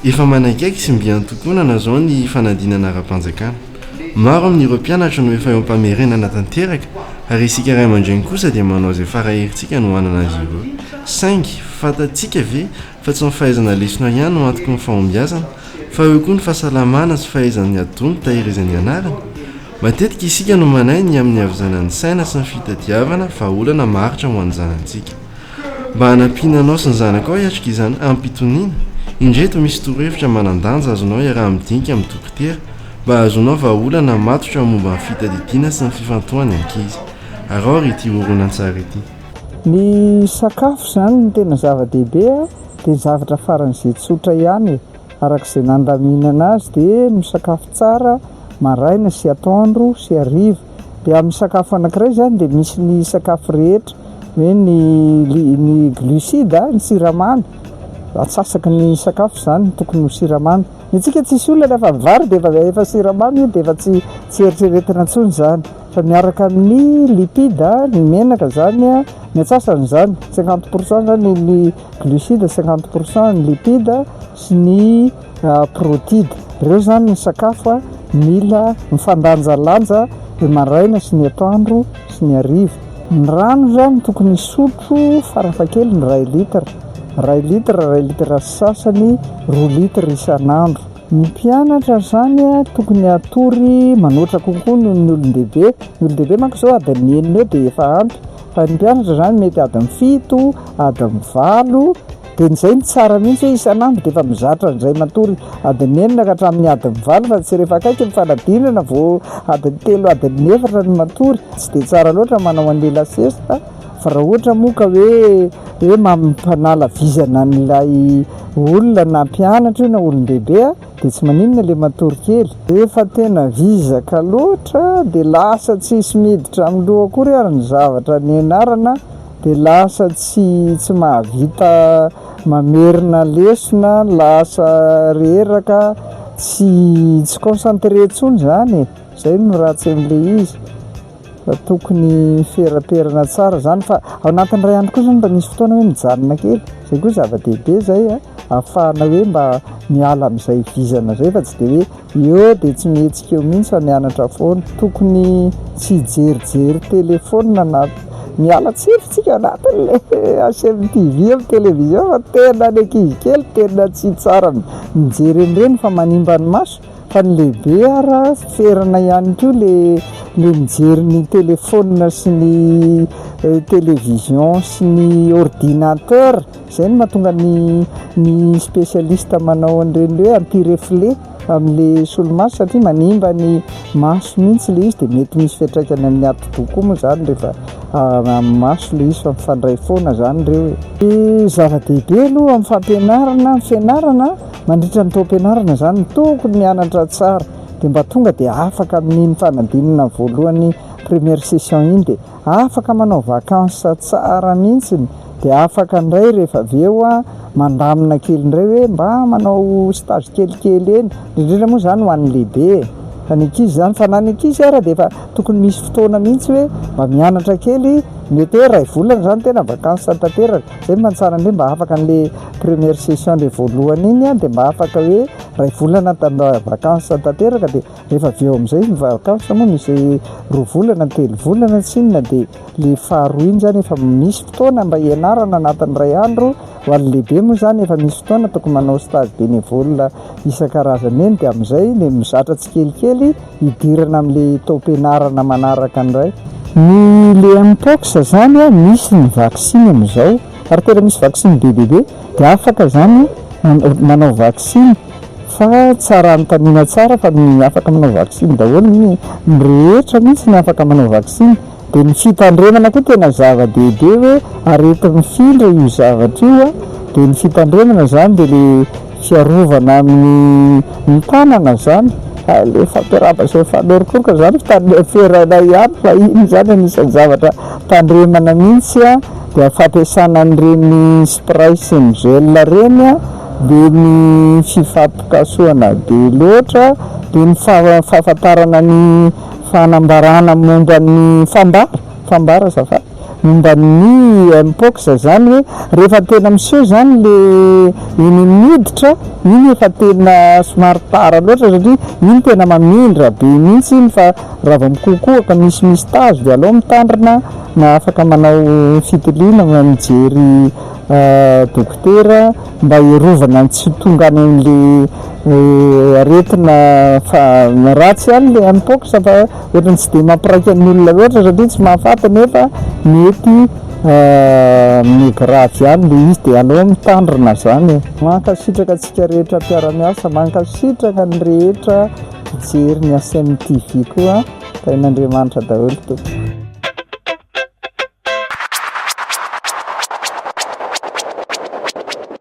efa manakaiky sy mbiany tokonana zao ny fanadinana ara-panjakana. Maro amin'ireo mpianatra no efa eo ampamerenana tanteraka ary isika ray aman-dreny kosa dia manao izay faraherintsika no hanana azy ireo. Saingy fantatsika ve fa tsy mifahaizana lesona ihany no antoky ny fahombiazana fa eo koa ny fahasalamana sy fahaizan'ny adony tahirizan'ny anarany. Matetika isika no manainy amin'ny avizanan'ny saina sy ny fitadiavana fa olana maritra ho an'ny zanantsika. Mba hanampinanao sy ny zanakao hiatrika izany ampitoniana, indreto misy torohevitra manandanja azonao iaraha midinika amin'ny dokotera mba azonao vahaolana matotra momba ny fitadidiana sy ny fifantohany ankizy. Araory ity horonan-tsara ity. Ny sakafo zany no tena zava-dehibe dia ny zavatra faran'izay tsotra ihany. Arak'izay nandaminana azy dia misakafo tsara maraina sy atoandro sy hariva. Dia amin'ny sakafo anankiray zany dia misy ny sakafo rehetra hoe ny glucide, ny siramamy. Atsasaky ny sakafo zany tokony ho siramamy. Ny antsika tsisy olona rehefa vary dia efa siramamy dia efa tsy eritreretina intsony zany. Fa miaraka amin'ny lipide, ny menaka zany ny atsasany zany 50% zany ny glucide, 50% ny lipide sy ny protide. Ireo zany ny sakafo mila mifandanjalanja ny maraina sy ny atoandro sy ny hariva. Ny rano zany tokony sotro farafakely ny ray litra sasany 2 litra isan'andro. Ny mpianatra zany tokony atory manoatra kokoa noho ny olon-dehibe. Ny olon-dehibe manko zao adiny 9 eo dia efa ampy, fa ny mpianatra zany mety adiny 7, adiny 8. Dia n'izay ny tsara mihitsy hoe isan'andro dia efa mizatra n'izay matory adiny 9 ka hatramin'ny adiny 8 fa tsy rehefa akaiky mifanadinana vao adiny 3, adiny 4 ny matory. Tsy dia tsara loatra manao an'ilay lasesta. Fa raha ohatra moa ka hoe mampanala vizana n'ilay olona na mpianatra na olon-dehibe dia tsy maninona ilay matory kely. Rehefa tena vizaka loatra dia lasa tsisy miditra amin'ny loha akory ary ny zavatra nianarana, dia lasa tsy mahavita mamerina lesona, lasa reraka, tsy concentré intsony zany. Zay no ratsy amin'ilay izy. Fa tokony feraperana tsara zany, fa ao anatin'ny ray andro koa zany mba misy fotoana hoe mijanona kely. Zay koa zava-dehibe zay ahafahana hoe mba miala amin'izay vizana zay, fa tsy dia hoe eo dia tsy mihetsika eo mihitsy fa mianatra foana. Tokony tsy jerijery telefona na miala tsiritsika anatin'ilay asemy TV amin'ny televizion, fa tena ny ankizy kely tena tsy tsara mijery an'ireny fa manimba ny maso. Fa ny lehibe ara ferana ihany koa le mijery ny telefona sy ny televizion sy ny ordinateur. Izay no mahatonga ny spesialista manao an'ireny hoe anti-reflet amin'ilay solomaso, satria manimba ny maso mihitsy le izy dia mety misy fiantraikany amin'ny ati-doha moa zany rehefa amin'ny maso le izy fa mifandray foana zany ireo. Zava-dehibe aloha amin'ny fampianarana, amin'ny fianarana mandritra ny taom-pianarana zany tokony mianatra tsara dia mba tonga dia afaka amin'iny fanadinana voalohany première session iny dia afaka manao vakansa tsara mihitsy, dia afaka indray rehefa avy eo mandamina kely indray hoe mba manao stage kelikely eny, indrindra moa zany ho an'ny lehibe. Fa ny ankizy zany, fa na ny ankizy ara dia efa tokony misy fotoana mihitsy hoe mba mianatra kely, mety hoe 2 volana zany tena vakansa tanteraka. Zay mantsara indray mba afaka an'ilay première session le voalohany iny dia mba afaka hoe 2 volana vakansa tanteraka, dia rehefa avy eo amin'izay ny vakansa moa misy 2 volana, 3 volana tsy inona, dia le faharoa iny zany efa misy fotoana mba hianarana anatin'ny ray andro. Ho an'ny lehibe moa zany efa misy fotoana tokony manao stage bénévole isan-karazany eny, dia amin'izay le mizatra tsikelikely hidirana amin'ilay taom-pianarana manaraka indray. Ny le mpox zany misy ny vaksiny amin'izao, ary tena misy vaksiny bebe dia afaka zany manao vaksiny. Fa tsara anontaniana tsara fa ny afaka manao vaksiny daholo ny rehetra mihitsy ny afaka manao vaksiny. Dia ny fitandremana koa tena zava-dehibe hoe arety mifindra io zavatra io dia ny fitandremana zany dia le fiarovana amin'ny tanana zany. Le fampiaraba izay fanorokoroka zany ferana ihany, fa iny zany anisan'ny zavatra tandremana mihitsy dia fampiasana an'ireny spray sy ny gel reny dia ny fifampikasoana be loatra, dia ny fahafantarana ny fanambarana momba ny fambara zafady momba ny mpox zany hoe rehefa tena miseho zany le iny miditra iny efa tena somary tara loatra satria iny tena mamindra be mihitsy iny fa raha vao mikokoaka misy tazo de aleo mitandrina na afaka manao fitiliana mijery dokotera mba hiarovana ny tsy tonga any amin'le aretina fa ratsy any le mpox fa ohatrany tsy de mampiraiky amin'ny olona loatra satria tsy mahafata nefa mety mety ratsy any le izy de aleo mitandrina zany mankasitraka atsika rehetra mpiara-miasa mankasitraka ny rehetra fijery ny asain'ny TV koa tain'Andriamanitra daholo tompoko.